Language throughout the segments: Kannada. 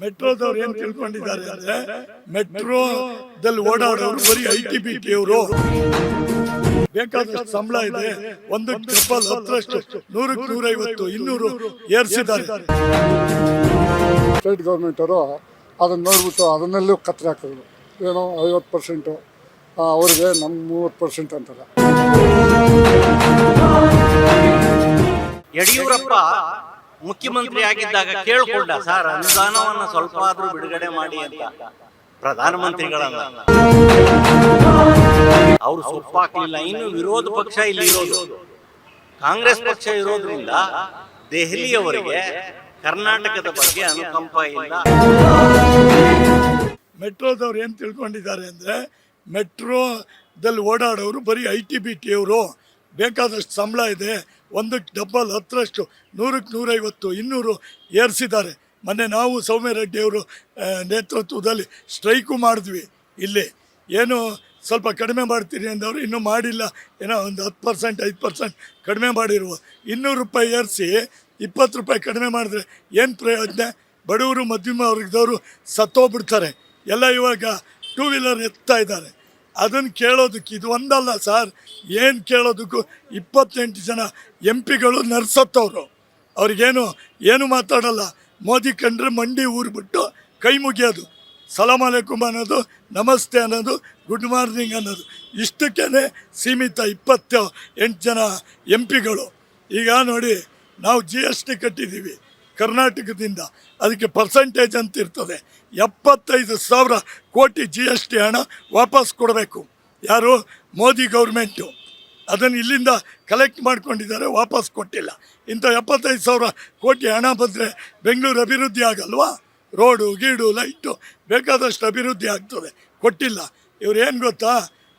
ಮೆಟ್ರೋದವ್ರು ಏನ್ ತಿಳ್ಕೊಂಡಿದ್ದಾರೆ ಅಂದ್ರೆ ಮೆಟ್ರೋದಲ್ಲಿ ಓಡಾಡೋರು ಬರೀ ITBT ಅವರು ಬೇಕಾದಷ್ಟು ಸಂಬಳ ಇದೆ, ಒಂದು ಡಬಲ್ 10ರಷ್ಟು 100ಕ್ಕೆ 150 200 ಏರಿಸಿದ್ದಾರೆ. ಸ್ಟೇಟ್ ಗೌರ್ಮೆಂಟ್ ಅವರು ಅದನ್ನ ನೋಡ್ಬಿಟ್ಟು ಅದನ್ನೆಲ್ಲೂ ಕತ್ತರಿ ಹಾಕಿದ್ರು. ಏನೋ 50% ಅವ್ರಿಗೆ ನಮ್ಮ 30% ಅಂತಾರೆ. ಯಡಿಯೂರಪ್ಪ ಮುಖ್ಯಮಂತ್ರಿ ಆಗಿದ್ದಾಗ ಕೇಳ್ಕೊಂಡ, ಸರ್ ಅನುದಾನವನ್ನ ಸ್ವಲ್ಪ ಆದ್ರೂ ಬಿಡುಗಡೆ ಮಾಡಿ ಅಂತ ಪ್ರಧಾನಮಂತ್ರಿಗಳನ್ನ. ಅವ್ರು ಸೊಪ್ಪಾಕ್ಲಿಲ್ಲ. ಇನ್ನು ವಿರೋಧ ಪಕ್ಷ ಇಲ್ಲಿ ಇರೋದು ಕಾಂಗ್ರೆಸ್ ಪಕ್ಷ ಇರೋದ್ರಿಂದ ದೆಹಲಿಯವರಿಗೆ ಕರ್ನಾಟಕದ ಬಗ್ಗೆ ಅನುಕಂಪ ಇಲ್ಲ. ಮೆಟ್ರೋದವ್ರು ಏನ್ ತಿಳ್ಕೊಂಡಿದ್ದಾರೆ ಅಂದ್ರೆ ಮೆಟ್ರೋದಲ್ಲಿ ಓಡಾಡೋರು ಬರೀ ITBT ಅವರು ಬೇಕಾದಷ್ಟು ಸಂಬಳ ಇದೆ, ಒಂದಕ್ಕೆ ಡಬಲ್ 10ರಷ್ಟು 100ಕ್ಕೆ 150 200 ಏರಿಸಿದ್ದಾರೆ. ಮೊನ್ನೆ ನಾವು ಸೌಮ್ಯ ರೆಡ್ಡಿ ಅವರು ನೇತೃತ್ವದಲ್ಲಿ ಸ್ಟ್ರೈಕು ಮಾಡಿದ್ವಿ. ಇಲ್ಲಿ ಏನು ಸ್ವಲ್ಪ ಕಡಿಮೆ ಮಾಡ್ತೀರಿ ಅಂದವರು ಇನ್ನೂ ಮಾಡಿಲ್ಲ, ಏನೋ ಒಂದು 10% 5% ಕಡಿಮೆ ಮಾಡಿರುವ. 200 ರೂಪಾಯಿ ಏರಿಸಿ 20 ರೂಪಾಯಿ ಕಡಿಮೆ ಮಾಡಿದ್ರೆ ಏನು ಪ್ರಯೋಜನ? ಬಡವರು ಮಧ್ಯಮ ವರ್ಗದವರು ಸತ್ತೋಗ್ಬಿಡ್ತಾರೆ. ಎಲ್ಲ ಇವಾಗ 2 ವೀಲರ್ ಎತ್ತಾ ಇದ್ದಾರೆ. ಅದನ್ನು ಕೇಳೋದಕ್ಕೆ ಇದು ಒಂದಲ್ಲ ಸರ್, ಏನು ಕೇಳೋದಕ್ಕೂ 28 ಜನ MP ಗಳು ನರ್ಸತ್ತವರು. ಅವ್ರಿಗೇನು ಮಾತಾಡಲ್ಲ. ಮೋದಿ ಕಂಡ್ರೆ ಮಂಡಿ ಊರ್ಬಿಟ್ಟು ಕೈ ಮುಗಿಯೋದು, ಸಲಾಮ್ ಅಲೈಕುಮ್ ಅನ್ನೋದು, ನಮಸ್ತೆ ಅನ್ನೋದು, ಗುಡ್ ಮಾರ್ನಿಂಗ್ ಅನ್ನೋದು, ಇಷ್ಟಕ್ಕೇ ಸೀಮಿತ 28 ಜನ MP ಗಳು. ಈಗ ನೋಡಿ, ನಾವು GST ಕಟ್ಟಿದ್ದೀವಿ ಕರ್ನಾಟಕದಿಂದ, ಅದಕ್ಕೆ ಪರ್ಸೆಂಟೇಜ್ ಅಂತ ಇರ್ತದೆ. 75,000 ಕೋಟಿ GST ಹಣ ವಾಪಸ್ ಕೊಡಬೇಕು. ಯಾರು? ಮೋದಿ ಗೌರ್ಮೆಂಟು. ಅದನ್ನು ಇಲ್ಲಿಂದ ಕಲೆಕ್ಟ್ ಮಾಡ್ಕೊಂಡಿದ್ದಾರೆ, ವಾಪಸ್ ಕೊಟ್ಟಿಲ್ಲ. ಇಂಥ 75,000 ಕೋಟಿ ಹಣ ಬಂದರೆ ಬೆಂಗಳೂರು ಅಭಿವೃದ್ಧಿ ಆಗಲ್ವಾ? ರೋಡು ಗೀಡು ಲೈಟು ಬೇಕಾದಷ್ಟು ಅಭಿವೃದ್ಧಿ ಆಗ್ತದೆ. ಕೊಟ್ಟಿಲ್ಲ. ಇವ್ರು ಏನು ಗೊತ್ತಾ,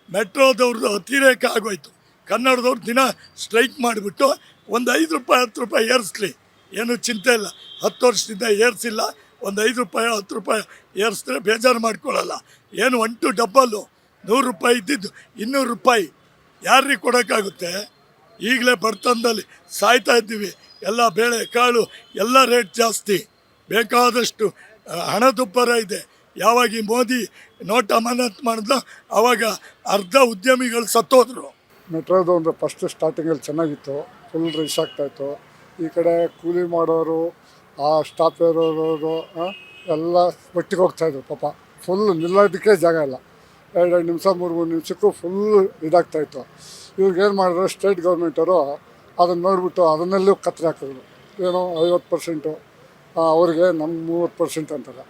ಮೆಟ್ರೋದವ್ರದ್ದು ಅತಿರೇಕ ಆಗೋಯ್ತು. ಕನ್ನಡದವ್ರು ದಿನ ಸ್ಟ್ರೈಕ್ ಮಾಡಿಬಿಟ್ಟು ಒಂದು 5 ರೂಪಾಯಿ 10 ರೂಪಾಯಿ ಏರಿಸ್ಲಿ, ಏನೂ ಚಿಂತೆ ಇಲ್ಲ. 10 ವರ್ಷದಿಂದ ಏರಿಸಿಲ್ಲ. ಒಂದು 5 ರೂಪಾಯಿ 10 ರೂಪಾಯಿ ಏರಿಸಿದ್ರೆ ಬೇಜಾರು ಮಾಡ್ಕೊಳ್ಳಲ್ಲ. ಏನು 1 ಡಬ್ಬಲ್ಲು 100 ರೂಪಾಯಿ ಇದ್ದಿದ್ದು 200 ರೂಪಾಯಿ ಯಾರಿಗೆ ಕೊಡೋಕ್ಕಾಗುತ್ತೆ? ಈಗಲೇ ಬಡತನದಲ್ಲಿ ಸಾಯ್ತಾ ಇದ್ದೀವಿ. ಎಲ್ಲ ಬೇಳೆ ಕಾಳು ಎಲ್ಲ ರೇಟ್ ಜಾಸ್ತಿ, ಬೇಕಾದಷ್ಟು ಹಣದುಬ್ಬರ ಇದೆ. ಯಾವಾಗ ಈ ಮೋದಿ ನೋಟ್ ಅಮಾನತ್ ಮಾಡಿದ್ಲ ಆವಾಗ ಅರ್ಧ ಉದ್ಯಮಿಗಳು ಸತ್ತೋದ್ರು. ಮೆಟ್ರೋದು ಒಂದು ಫಸ್ಟ್ ಸ್ಟಾರ್ಟಿಂಗಲ್ಲಿ ಚೆನ್ನಾಗಿತ್ತು, ಫುಲ್ ರಶ್ ಆಗ್ತಾಯಿತ್ತು. ಈ ಕಡೆ ಕೂಲಿ ಮಾಡೋರು, ಆ ಸ್ಟಾಪ್ ಇರೋರು ಎಲ್ಲ ಒಟ್ಟಿಗೆ ಹೋಗ್ತಾಯಿದ್ರು. ಪಾಪ ಫುಲ್ ನಿಲ್ಲೋದಕ್ಕೆ ಜಾಗ ಇಲ್ಲ. 2 ನಿಮಿಷ 3 ನಿಮಿಷಕ್ಕೂ ಫುಲ್ ಇದಾಗ್ತಾಯಿತ್ತು. ಇವ್ರಿಗೇನು ಮಾಡಿದ್ರು, ಸ್ಟೇಟ್ ಗೌರ್ಮೆಂಟವರು ಅದನ್ನು ನೋಡ್ಬಿಟ್ಟು ಅದನ್ನೆಲ್ಲೂ ಕತ್ತರಿ ಹಾಕಿದ್ರು. ಏನೋ 50% ಅವ್ರಿಗೆ ನಮ್ಮ 30% ಅಂತಾರೆ.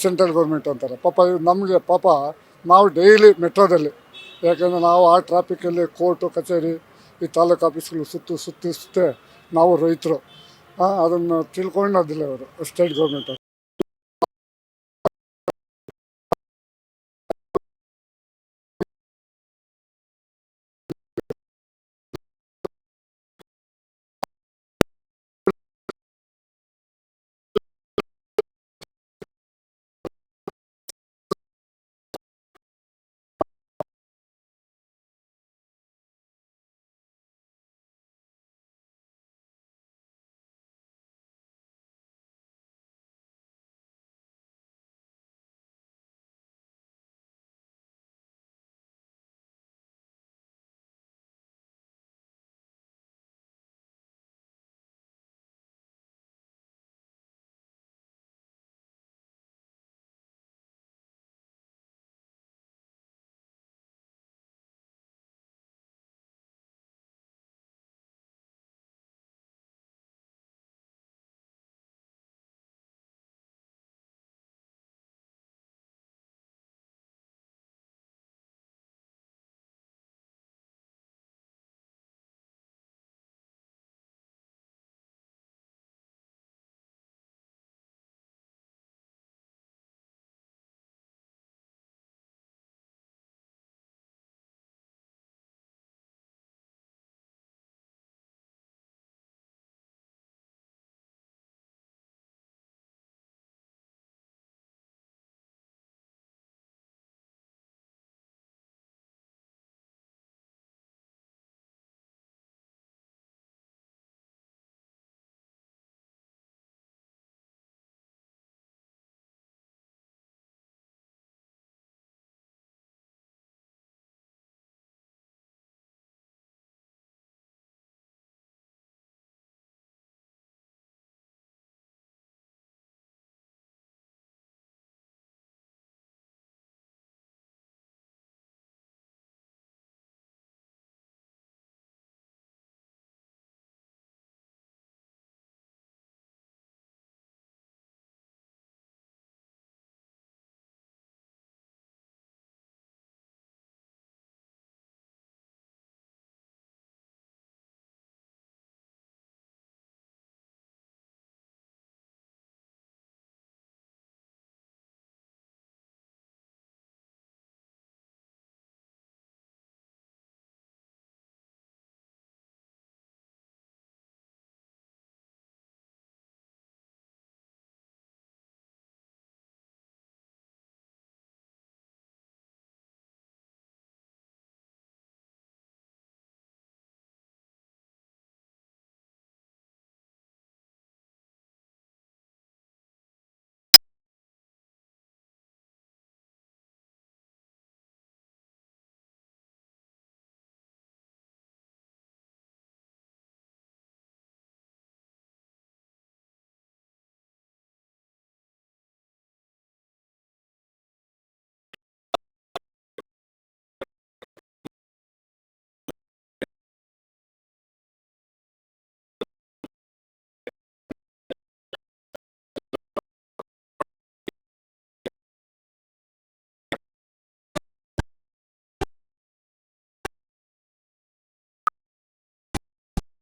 ಸೆಂಟ್ರಲ್ ಗೌರ್ಮೆಂಟ್ ಅಂತಾರೆ. ಪಾಪ ನಮಗೆ ನಾವು ಡೈಲಿ ಮೆಟ್ರೋದಲ್ಲಿ, ಯಾಕೆಂದರೆ ನಾವು ಆ ಟ್ರಾಫಿಕಲ್ಲಿ ಕೋರ್ಟು ಕಚೇರಿ ಈ ತಾಲೂಕು ಆಫೀಸ್ಗಳು ಸುತ್ತೆ ನಾವು ರೈತರು. ಅದನ್ನು ತಿಳ್ಕೊಳ್ಳೋದಿಲ್ಲ ಅವರು ಸ್ಟೇಟ್ ಗೌರ್ಮೆಂಟವರು.